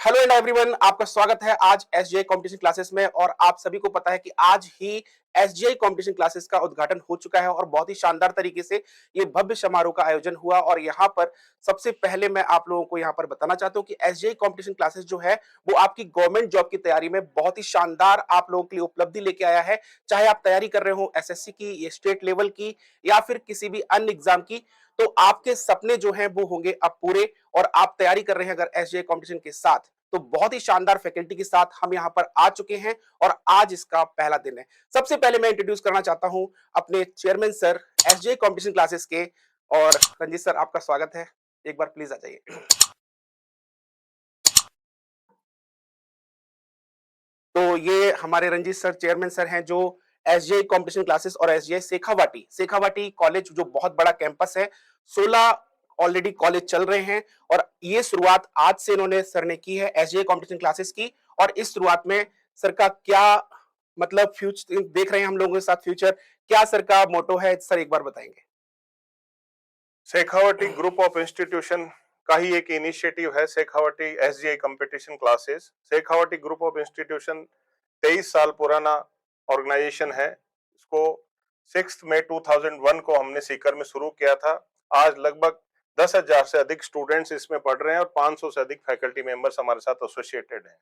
Hello and everyone, आपका स्वागत है आज एसजीआई कंपटीशन क्लासेस में। और आप सभी को पता है कि आज ही एसजीआई कंपटीशन क्लासेस का उद्घाटन हो चुका है और बहुत ही शानदार तरीके से ये भव्य समारोह का आयोजन हुआ। और यहाँ पर सबसे पहले मैं आप लोगों को यहाँ पर बताना चाहता हूँ कि एसजीआई कंपटीशन क्लासेस जो है वो आपकी गवर्नमेंट जॉब की तैयारी में बहुत ही शानदार आप लोगों के लिए उपलब्धि लेके आया है। चाहे आप तैयारी कर रहे हो एसएससी की, ये स्टेट लेवल की या फिर किसी भी अन्य एग्जाम की, तो आपके सपने जो हैं वो होंगे अब पूरे। और आप तैयारी कर रहे हैं अगर एसजीआई कंपटीशन के साथ, तो बहुत ही शानदार फैकल्टी के साथ हम यहां पर आ चुके हैं और आज इसका पहला दिन है। सबसे पहले मैं इंट्रोड्यूस करना चाहता हूं अपने chairman sir SGI competition classes के। और रंजीत सर, आपका स्वागत है, एक बार प्लीज आ जाइए। तो ये हमारे रंजीत सर चेयरमैन सर हैं जो एसजीआई कंपटीशन क्लासेस और एसजीआई शेखावाटी कॉलेज जो बहुत बड़ा कैंपस है, 16 ऑलरेडी कॉलेज चल रहे हैं। और ये शुरुआत आज से इन्होंने सर ने की है एसजीआई कंपटीशन क्लासेस की। और इस शुरुआत में सर का क्या मतलब फ्यूचर देख रहे हैं हम लोगों के साथ, फ्यूचर क्या सर का मोटो है, सर एक बार बताएंगे। शेखावटी ग्रुप ऑफ इंस्टीट्यूशन का ही एक इनिशिएटिव है Shekhawati SGI competition classes. Shekhawati group of institution 23 साल पुराना ऑर्गेनाइजेशन है। इसको 6 मई 2001 को हमने सीकर में शुरू किया था। आज लगभग 10,000 से अधिक स्टूडेंट्स इसमें पढ़ रहे हैं और 500 से अधिक फैकल्टी मेंबर्स हमारे साथ एसोसिएटेड हैं।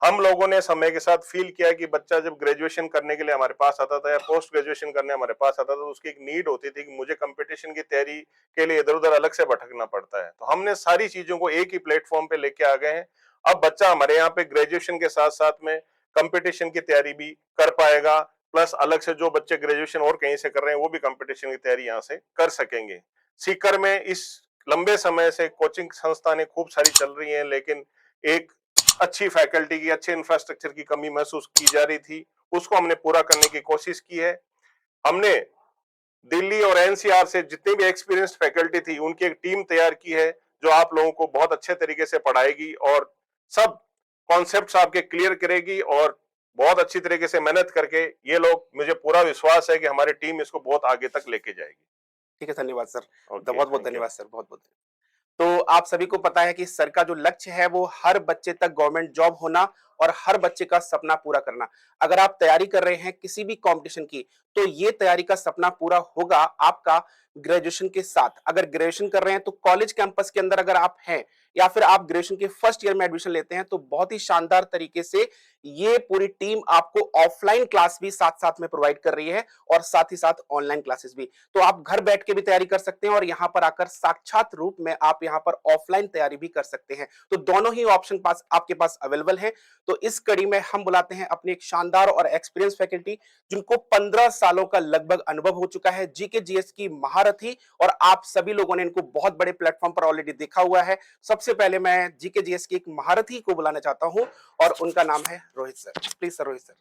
हम लोगों ने समय के साथ फील किया कि बच्चा जब ग्रेजुएशन करने के लिए हमारे पास आता था या पोस्ट ग्रेजुएशन करने हमारे पास आता था, तो उसकी एक नीड होती थी कि मुझे कंपटीशन की तैयारी के लिए इधर उधर अलग से भटकना पड़ता है। तो हमने सारी चीजों को एक ही प्लेटफॉर्म पे लेके आ गए हैं। अब बच्चा हमारे यहाँ पे ग्रेजुएशन के साथ साथ में कंपटीशन की तैयारी भी कर पाएगा, प्लस अलग से जो बच्चे ग्रेजुएशन और कहीं से कर रहे हैं वो भी कंपटीशन की तैयारी यहाँ से कर सकेंगे। सीकर में इस लंबे समय से कोचिंग संस्थानें खूब सारी चल रही हैं, लेकिन एक अच्छी फैकल्टी की, अच्छे इंफ्रास्ट्रक्चर की कमी महसूस की जा रही थी। उसको हमने पूरा करने की कोशिश की है। हमने दिल्ली और एनसीआर से जितनी भी एक्सपीरियंस्ड फैकल्टी थी उनकी एक टीम तैयार की है जो आप लोगों को बहुत अच्छे तरीके से पढ़ाएगी और सब कॉन्सेप्ट्स आपके क्लियर करेगी। और बहुत अच्छी तरीके से मेहनत करके ये लोग, मुझे पूरा विश्वास है कि हमारी टीम इसको बहुत आगे तक लेके जाएगी। ठीक है, धन्यवाद सर। बहुत बहुत थैंक यू। धन्यवाद सर, बहुत बहुत। तो आप सभी को पता है कि सर का जो लक्ष्य है वो हर बच्चे तक गवर्नमेंट जॉब होना और हर बच्चे का सपना पूरा करना। अगर आप तैयारी कर रहे हैं किसी भी कंपटीशन की, तो ये तैयारी का सपना पूरा होगा आपका ग्रेजुएशन के साथ। अगर ग्रेजुएशन कर रहे हैं तो कॉलेज कैंपस के अंदर अगर आप हैं, या फिर आप ग्रेजुएशन के फर्स्ट ईयर में एडमिशन लेते हैं, तो बहुत ही शानदार तरीके से ये पूरी टीम आपको ऑफलाइन क्लास भी साथ साथ में प्रोवाइड कर रही है और साथ ही साथ ऑनलाइन क्लासेस भी। तो आप घर बैठ के भी तैयारी कर सकते हैं और यहाँ पर आकर साक्षात रूप में आप यहाँ पर ऑफलाइन तैयारी भी कर सकते हैं। तो दोनों ही ऑप्शन पास आपके पास अवेलेबल है। तो इस कड़ी में हम बुलाते हैं अपनी एक शानदार और एक्सपीरियंस फैकल्टी जिनको 15 सालों का लगभग अनुभव हो चुका है, जीके जीएस की महारथी। और आप सभी लोगों ने इनको बहुत बड़े प्लेटफॉर्म पर ऑलरेडी देखा हुआ है। सबसे पहले मैं जीके जीएस की एक महारथी को बुलाना चाहता हूं और उनका नाम है Rohit sir. Please sir, Rohit sir.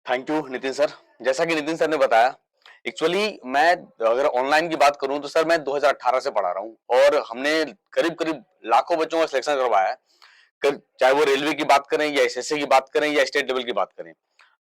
Thank you Nitin sir. जैसा कि नितिन सर ने बताया, एक्चुअली मैं अगर ऑनलाइन की बात करूं तो सर मैं 2018 से पढ़ा रहा हूं और हमने करीब करीब लाखों बच्चों का सिलेक्शन करवाया है। चाहे वो रेलवे की बात करें या एसएससी की बात करें या स्टेट लेवल की बात करें।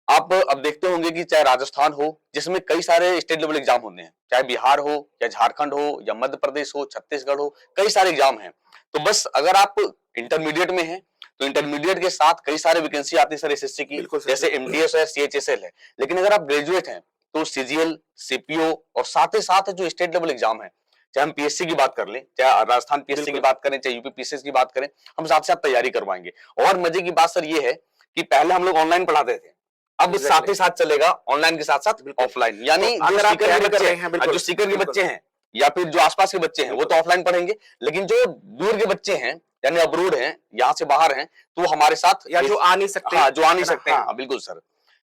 आप अब देखते होंगे कि चाहे राजस्थान हो जिसमें कई सारे स्टेट लेवल एग्जाम होते हैं, चाहे बिहार हो या झारखंड हो या मध्य प्रदेश हो, छत्तीसगढ़ हो, कई सारे एग्जाम हैं। तो बस अगर आप इंटरमीडिएट में हैं तो इंटरमीडिएट के साथ कई सारे वैकेंसी आती है सर एसएससी की, जैसे एमटीएस है, सीएचएसएल है। लेकिन अगर आप ग्रेजुएट हैं तो सीजीएल, सीपीओ और साथ ही साथ जो स्टेट लेवल एग्जाम है, चाहे हम पीएससी की बात कर लें, चाहे राजस्थान पीएससी की बात करें, चाहे यूपी पीएससी की बात करें, हम साथ साथ तैयारी करवाएंगे। और मजे की बात सर ये है कि पहले हम लोग ऑनलाइन पढ़ाते थे, अब साथ ही साथ चलेगा ऑनलाइन के साथ साथ ऑफलाइन। यानी जो सीकर के बच्चे हैं या फिर जो आसपास के बच्चे हैं वो तो ऑफलाइन पढ़ेंगे, लेकिन जो दूर के बच्चे हैं यानी अब्रोड हैं, यहाँ से बाहर हैं, तो हमारे साथ या जो आ नहीं सकते, हाँ, जो आ नहीं सकते हैं, बिल्कुल सर।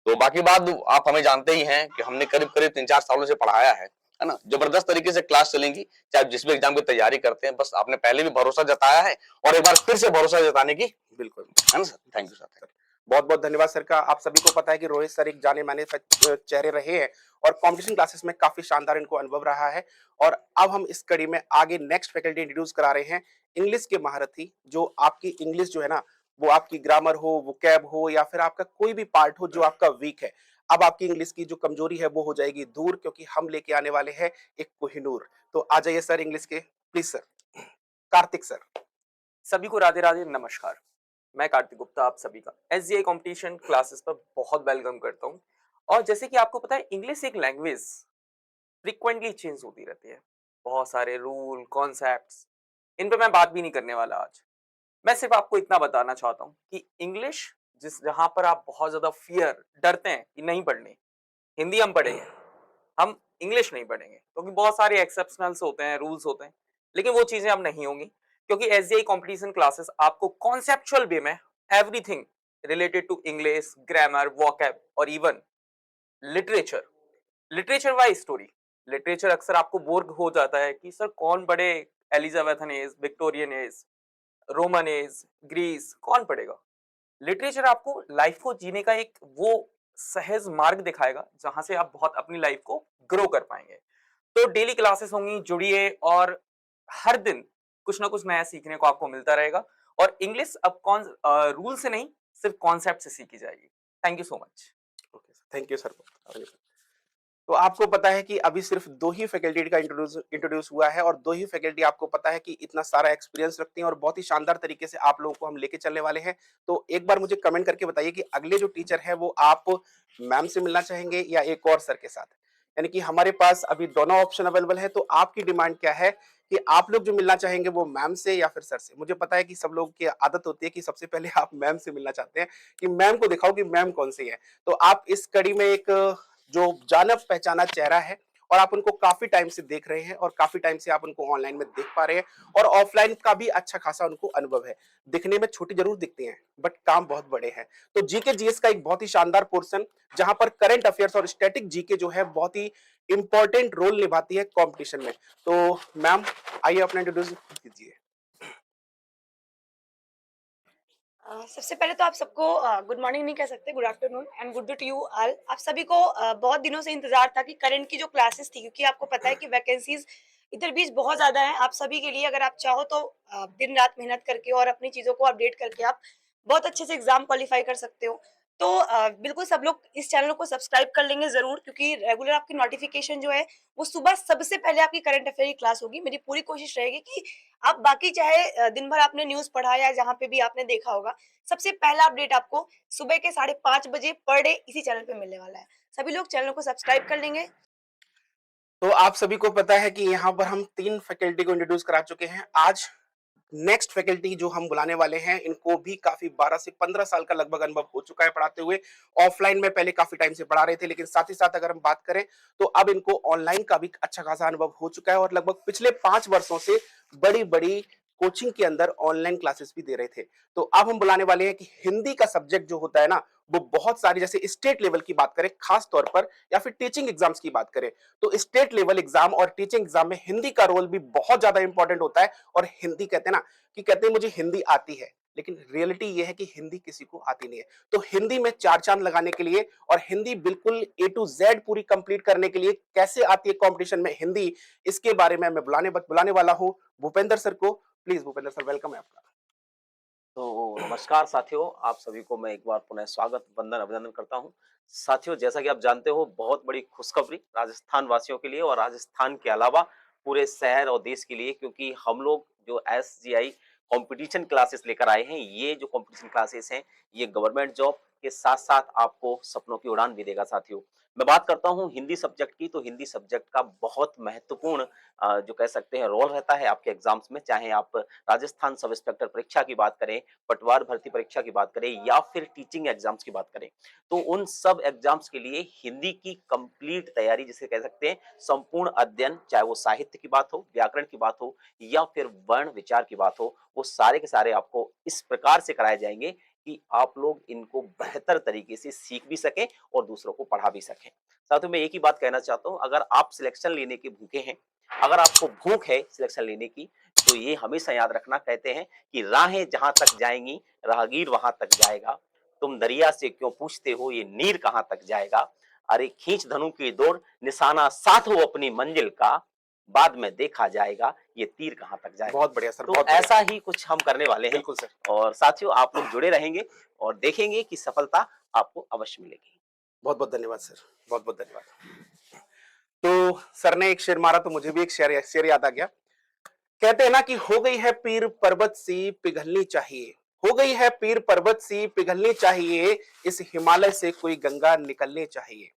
तो बाकी बात आप हमें जानते ही हैं कि हमने करीब करीब 3-4 सालों से पढ़ाया है ना। जबरदस्त तरीके से क्लास चलेंगी, चाहे जिस भी एग्जाम की तैयारी करते हैं। बस आपने पहले भी भरोसा जताया है और एक बार फिर से भरोसा जताने की, बिल्कुल है ना सर। Thank you sir. बहुत-बहुत धन्यवाद सर का। आप सभी को पता है कि रोहित सर एक जाने-माने चेहरे रहे हैं और कॉम्पिटिशन क्लासेस में काफ़ी शानदार इनको अनुभव रहा है। और अब हम इस कड़ी में आगे नेक्स्ट फैकल्टी इंट्रोड्यूस करा रहे हैं, इंग्लिश के महारथी, जो आपकी इंग्लिश जो है ना, वो आपकी ग्रामर हो, वोकैब हो या फिर आपका कोई भी पार्ट हो जो आपका वीक है। अब आपकी इंग्लिश की जो कमजोरी है वो हो जाएगी दूर, क्योंकि हम लेके आने वाले हैं एक कोहिनूर। तो आ जाइए सर इंग्लिश के, प्लीज़ सर। कार्तिक सर। सभी को राधे राधे, नमस्कार। मैं कार्तिक गुप्ता आप सभी का एसजीआई कंपटीशन क्लासेस पर बहुत वेलकम करता हूं। और जैसे कि आपको पता है, इंग्लिश एक लैंग्वेज फ्रीक्वेंटली चेंज होती रहती है। बहुत सारे रूल कॉन्सेप्ट्स, इन पे मैं बात भी नहीं करने वाला आज। मैं सिर्फ आपको इतना बताना चाहता हूं कि इंग्लिश जिस जहां पर आप बहुत ज्यादा फियर डरते हैं कि नहीं पढ़नी, हिंदी हम पढ़ेंगे, हम इंग्लिश नहीं पढ़ेंगे, क्योंकि बहुत सारे एक्सेप्शनल्स होते हैं, रूल्स होते हैं। लेकिन वो चीजें अब नहीं होंगी, क्योंकि एसजीआई कंपटीशन क्लासेस आपको कॉन्सेप्चुअल वे में everything related to English, grammar, vocab और even literature, literature wise story. Literature अक्सर आपको बोर हो जाता है कि सर कौन पढ़े, Elizabethan age, Victorian age, Roman age, Greece, कौन पढ़ेगा। लिटरेचर आपको लाइफ को जीने का एक वो सहज मार्ग दिखाएगा जहां से आप बहुत अपनी लाइफ को ग्रो कर पाएंगे। तो डेली क्लासेस होंगी, जुड़िए, और हर दिन कुछ ना कुछ नया सीखने को आपको मिलता रहेगा। और इंग्लिश अब कौन रूल से नहीं, सिर्फ कॉन्सेप्ट से सीखी जाएगी। Thank you so much. Okay sir, thank you sir. तो आपको पता है कि अभी सिर्फ 2 ही फैकल्टी का इंट्रोड्यूस हुआ है और 2 ही फैकल्टी आपको पता है कि इतना सारा एक्सपीरियंस रखती हैं और बहुत ही शानदार तरीके से आप लोगों को हम लेके चलने वाले हैं। तो एक बार मुझे कमेंट करके बताइए कि अगले जो टीचर हैं वो आप मैम से मिलना चाहेंगे या एक और सर के साथ? यानी कि हमारे पास अभी दोनों ऑप्शन अवेलेबल है, तो आपकी डिमांड क्या है कि आप लोग जो मिलना चाहेंगे वो मैम से या फिर सर से? मुझे पता है कि सब लोगों की आदत होती है कि सबसे पहले आप मैम से मिलना चाहते हैं कि मैम को दिखाओ कि मैम कौन-सी है। तो आप इस कड़ी में एक जो जाना-पहचाना चेहरा है और आप उनको काफ़ी टाइम से देख रहे हैं और काफ़ी टाइम से आप उनको ऑनलाइन में देख पा रहे हैं और ऑफलाइन का भी अच्छा खासा उनको अनुभव है। दिखने में छोटी ज़रूर दिखती हैं, बट काम बहुत बड़े हैं। तो जीके जीएस का एक बहुत ही शानदार पोर्शन, जहाँ पर करंट अफेयर्स और स्टैटिक जीके जो है बहुत ही इंपॉर्टेंट रोल निभाती है कॉम्पिटिशन में। तो मैम आइए अपना इंट्रोड्यूस कीजिए। सबसे पहले तो आप सबको गुड मॉर्निंग नहीं कह सकते, good afternoon and good day to you all. आप सभी को बहुत दिनों से इंतजार था कि करंट की जो क्लासेस थी, क्योंकि आपको पता है कि वैकेंसीज इधर बीच बहुत ज्यादा है आप सभी के लिए। अगर आप चाहो तो दिन रात मेहनत करके और अपनी चीजों को अपडेट करके आप बहुत अच्छे से एग्जाम क्वालिफाई कर सकते हो। तो बिल्कुल सब लोग इस चैनल को सब्सक्राइब कर लेंगे जरूर, क्योंकि रेगुलर आपकी नोटिफिकेशन जो है वो सुबह सबसे पहले आपकी करंट अफेयर की क्लास होगी। मेरी पूरी कोशिश रहेगी कि आप बाकी चाहे दिन भर आपने न्यूज पढ़ा या जहाँ पे भी आपने देखा होगा, सबसे पहला अपडेट आपको सुबह के 5:30 बजे पर डे इसी चैनल पे मिलने वाला है। सभी लोग चैनल को सब्सक्राइब कर लेंगे। तो आप सभी को पता है कि यहाँ पर हम 3 फैकल्टी को इंट्रोड्यूस करा चुके हैं। आज नेक्स्ट फैकल्टी जो हम बुलाने वाले हैं, इनको भी काफ़ी 12 से 15 साल का लगभग अनुभव हो चुका है पढ़ाते हुए। ऑफलाइन में पहले काफ़ी टाइम से पढ़ा रहे थे, लेकिन साथ ही साथ अगर हम बात करें, तो अब इनको ऑनलाइन का भी अच्छा खासा अनुभव हो चुका है और लगभग पिछले 5 वर्षों से बड़ी-बड़ी कोचिंग के अंदर ऑनलाइन क्लासेस भी दे रहे थे। तो अब हम बुलाने वाले हैं कि हिंदी का सब्जेक्ट जो होता है ना, वो बहुत सारी, जैसे स्टेट लेवल की बात करें खास तौर पर, या फिर टीचिंग एग्जाम्स की बात करें, तो स्टेट लेवल एग्जाम और टीचिंग एग्जाम में हिंदी का रोल भी बहुत ज्यादा इंपॉर्टेंट होता है। और हिंदी कहते हैं ना कि कहते हैं मुझे हिंदी आती है, लेकिन रियलिटी ये है कि हिंदी किसी को आती नहीं है। तो हिंदी में 4 चांद लगाने के लिए और हिंदी बिल्कुल ए टू जेड पूरी कंप्लीट करने के लिए कैसे आती है कंपटीशन में हिंदी, इसके बारे में मैं बुलाने वाला हूं भूपेंद्र सर को। प्लीज भूपेंद्र सर, वेलकम है आपका। तो नमस्कार साथियों, आप सभी को मैं एक बार पुनः स्वागत, वंदन, अभिनंदन करता हूं। साथियों, जैसा कि आप जानते हो, बहुत बड़ी खुशखबरी राजस्थान वासियों के लिए और राजस्थान के अलावा पूरे शहर और देश के लिए, क्योंकि हम लोग जो एसजीआई कंपटीशन क्लासेस लेकर आए हैं, ये जो कंपटीशन क्लासेस हैं, ये गवर्नमेंट जॉब के साथ साथ आपको सपनों की उड़ान भी देगा। साथियों, मैं बात करता हूं हिंदी सब्जेक्ट की, तो हिंदी सब्जेक्ट का बहुत महत्वपूर्ण जो कह सकते हैं रोल रहता है आपके एग्जाम्स में, चाहे आप राजस्थान सब इंस्पेक्टर परीक्षा की बात करें, पटवार भर्ती परीक्षा की बात करें या फिर टीचिंग एग्जाम्स की बात करें, तो उन सब एग्जाम्स के लिए हिंदी की कंप्लीट तैयारी, जिसे कह सकते हैं संपूर्ण अध्ययन, चाहे वो साहित्य की बात हो, व्याकरण की बात हो या फिर वर्ण विचार की बात हो, वो सारे के सारे आपको इस प्रकार से कराए जाएंगे कि आप लोग इनको बेहतर तरीके से सीख भी सकें और दूसरों को पढ़ा भी सकें। साथियों, मैं एक ही बात कहना चाहता हूं, अगर आप सिलेक्शन लेने के भूखे हैं, अगर आपको भूख है सिलेक्शन लेने की, तो ये हमेशा याद रखना, कहते हैं कि राहें जहां तक जाएंगी राहगीर वहां तक जाएगा, तुम दरिया से क्यों पूछते हो ये नीर कहाँ तक जाएगा, अरे खींच धनु की दौड़ निशाना साथ हो अपनी मंजिल का, बाद में देखा जाएगा ये तीर कहाँ तक जाएगा। बहुत बढ़िया सर, तो बहुत बढ़िया। ऐसा ही कुछ हम करने वाले हैं बिल्कुल सर। और साथियों आप लोग जुड़े रहेंगे और देखेंगे कि सफलता आपको अवश्य मिलेगी। बहुत बहुत धन्यवाद सर, बहुत बहुत धन्यवाद। तो सर ने एक शेर मारा तो मुझे भी एक शेर याद आ गया। कहते हैं ना कि हो गई है पीर पर्वत सी पिघलनी चाहिए, हो गई है पीर पर्वत सी पिघलनी चाहिए, इस हिमालय से कोई गंगा निकलनी चाहिए।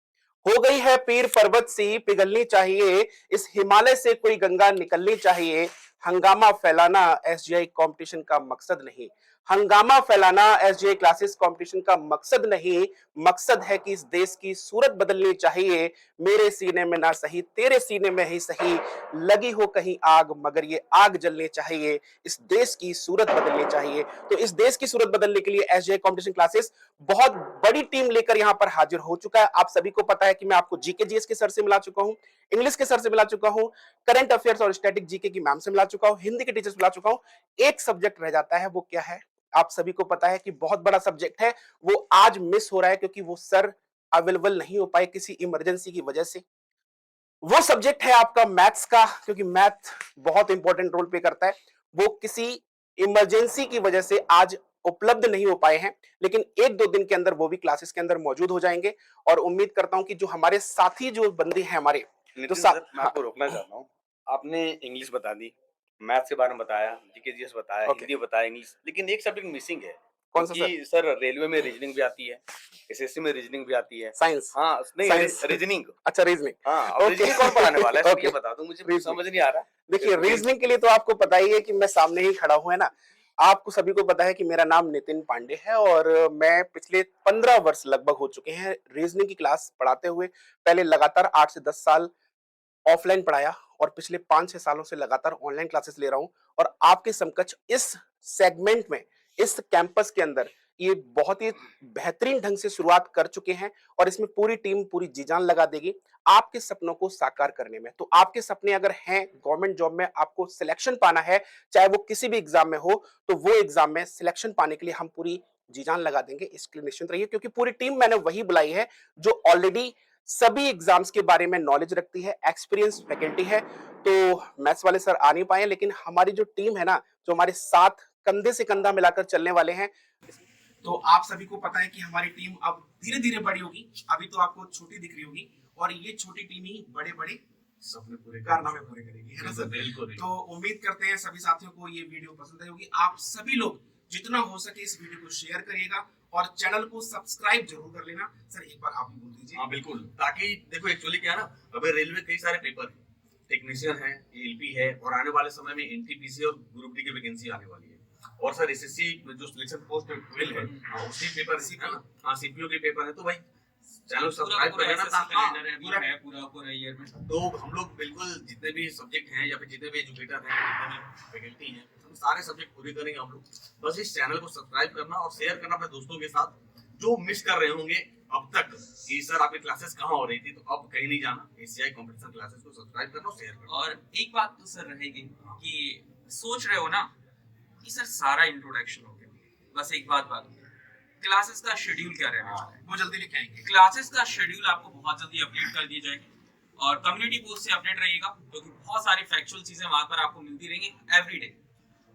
हो गई है पीर पर्वत सी पिघलनी चाहिए, इस हिमालय से कोई गंगा निकलनी चाहिए। हंगामा फैलाना एसजीआई कंपटीशन का मकसद नहीं, हंगामा फैलाना एसजीआई क्लासेस कंपटीशन का मकसद नहीं, मकसद है कि इस देश की सूरत बदलनी चाहिए। मेरे सीने में ना सही तेरे सीने में ही सही, लगी हो कहीं आग मगर ये आग जलनी चाहिए, इस देश की सूरत बदलनी चाहिए। तो इस देश की सूरत बदलने के लिए एसजीआई कंपटीशन क्लासेस बहुत बड़ी टीम लेकर यहाँ पर हाजिर हो चुका है। आप सभी को पता है कि मैं आपको जीके जीएस के सर से मिला चुका हूँ, इंग्लिश के सर से मिला चुका हूँ, करंट अफेयर्स और स्टैटिक जीके की मैम से मिला चुका हूँ, हिंदी के टीचर से मिला चुका हूँ। एक सब्जेक्ट रह जाता है, वो क्या है? आप सभी को पता है कि बहुत बड़ा सब्जेक्ट है, वो आज मिस हो रहा है क्योंकि वो सर अवेलेबल नहीं हो पाए किसी इमरजेंसी की वजह से। वो सब्जेक्ट है आपका मैथ्स का, क्योंकि मैथ बहुत इंपॉर्टेंट रोल प्ले करता है। वो किसी इमरजेंसी की वजह से आज उपलब्ध नहीं हो पाए हैं, लेकिन एक दो दिन के अंदर वो भी क्लासेस के अंदर मौजूद हो जाएंगे। और उम्मीद करता हूं कि जो हमारे साथी जो बंदे हैं हमारे, तो नितिन सर, मैं आपको रोकना चाहता हूँ। आपने इंग्लिश बता दी, मैथ्स के बारे में बताया, जीके जीएस बताया, ओके। हिंदी बताया, इंग्लिश, लेकिन एक सब्जेक्ट मिसिंग है। कौन सा क्योंकि सर रेलवे में रीजनिंग भी आती है, एसएससी में रीजनिंग भी आती है। साइंस? हाँ, नहीं साइंस। रीजनिंग। अच्छा, रीजनिंग। हाँ, अब ओके। रीजनिंग कौन पढ़ाने वाला है? सर ये ओके। बता दो मुझे, Reasoning। समझ नहीं आ रहा। देखिए, रीजनिंग के लिए तो आपको पता ही है कि मैं सामने ही खड़ा हूं, है ना। आपको सभी को पता है कि मेरा नाम नितिन पांडे है और मैं पिछले 15 वर्ष लगभग हो चुके हैं रीजनिंग की क्लास पढ़ाते हुए। पहले लगातार 8 से 10 साल ऑफलाइन पढ़ाया और पिछले 5-6 सालों से लगातार ऑनलाइन क्लासेस ले रहा हूं। और आपके समकक्ष इस सेगमेंट में, इस कैंपस के अंदर ये बहुत ही बेहतरीन ढंग से शुरुआत कर चुके हैं और इसमें पूरी टीम पूरी जी जान लगा देगी आपके सपनों को साकार करने में। तो आपके सपने अगर हैं गवर्नमेंट जॉब में, आपको सिलेक्शन पाना है, चाहे वो किसी भी एग्जाम में हो, तो वो एग्जाम में सिलेक्शन पाने के लिए हम पूरी जी जान लगा देंगे। इसके लिए निश्चिंत रहिए, क्योंकि पूरी टीम मैंने वही बुलाई है जो ऑलरेडी सभी एग्जाम्स के बारे में नॉलेज रखती है, एक्सपीरियंस फैकल्टी है। तो मैथ्स वाले सर आ नहीं पाए, लेकिन हमारी जो टीम है ना, जो हमारे साथ कंधे से कंधा मिलाकर चलने वाले हैं। तो आप सभी को पता है कि हमारी टीम अब धीरे धीरे बड़ी होगी। अभी तो आपको छोटी दिख रही होगी और ये छोटी टीम ही बड़े बड़े सपने पूरे कारनामे पूरे करेगी, है ना सर? बिल्कुल। तो उम्मीद करते हैं सभी साथियों को ये वीडियो पसंद आई होगी। आप सभी लोग जितना हो सके इस वीडियो को शेयर करिएगा और चैनल को सब्सक्राइब जरूर कर लेना। सर एक बार आप भी बोल दीजिए। हाँ बिल्कुल, ताकि देखो एक्चुअली क्या है ना, अभी रेलवे कई सारे पेपर हैं, टेक्नीशियन है, एएलपी है, और आने वाले समय में एनटीपीसी और ग्रुप डी की वैकेंसी आने वाली है। और सर एसएससी जो सिलेक्शन पोस्ट 12 है, उसी पेपर है ना, हाँ सीपीओ के पेपर है। तो भाई चैनल सब्सक्राइब कर लेना, पूरा ईयर में। तो हम लोग बिल्कुल जितने भी सब्जेक्ट हैं या फिर जितने भी एजुकेटर हैं, जितने भी फैकल्टी हैं, हम सारे सब्जेक्ट पूरे करेंगे हम लोग। बस इस चैनल को सब्सक्राइब करना और शेयर करना अपने दोस्तों के साथ जो मिस कर रहे होंगे अब तक कि सर आपकी क्लासेस कहाँ हो रही थी, तो अब कहीं नहीं जाना, एसीआई कंपटीशन क्लासेस को सब्सक्राइब करना और शेयर करना। और एक बात तो सर रहेगी कि सोच रहे हो ना कि सर सारा इंट्रोडक्शन हो गया, बस एक बात क्लासेस का शेड्यूल क्या रहने वाला है, वो जल्दी लेके आएंगे। क्लासेस का शेड्यूल आपको बहुत जल्दी अपडेट कर दिए जाएंगे और कम्युनिटी पोस्ट से अपडेट रहिएगा, क्योंकि बहुत सारी फैक्चुअल चीजें वहां पर आपको मिलती रहेंगी एवरीडे।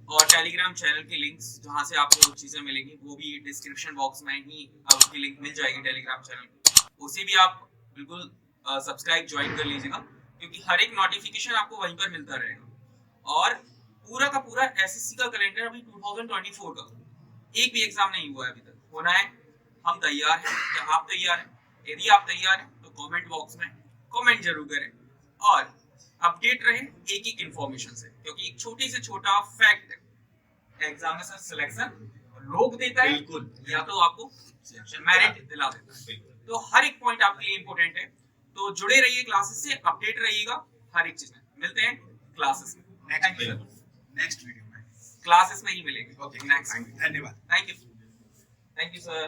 और टेलीग्राम चैनल की लिंक्स जहां से आपको चीजें मिलेंगी वो भी डिस्क्रिप्शन बॉक्स में ही आपकी लिंक मिल जाएगी टेलीग्राम चैनल की, उसे भी आप बिल्कुल सब्सक्राइब ज्वाइन कर लीजिएगा, क्योंकि हर एक नोटिफिकेशन आपको वहीं पर मिलता रहेगा। और पूरा का पूरा एसएससी का कैलेंडर अभी 2024 का एक भी एग्जाम नहीं हुआ है अभी तक, होना है। हम तैयार हैं, क्या आप तैयार हैं? यदि आप तैयार हैं तो कमेंट बॉक्स में कमेंट जरूर करें और अपडेट रहे एक एक इंफॉर्मेशन से, क्योंकि एक छोटी से छोटा फैक्ट एग्जामिनेशन सिलेक्शन रोक देता है, बिल्कुल, या तो आपको मेरिट दिला देता है। तो हर एक पॉइंट आपके लिए इंपॉर्टेंट है, तो जुड़े रहिए क्लासेस से, अपडेट रहिएगा हर एक चीज में। मिलते हैं क्लासेस में, नेक्स्ट वीडियो में क्लासेस में ही मिलेंगे। ओके, नेक्स्ट, धन्यवाद। Thank you sir.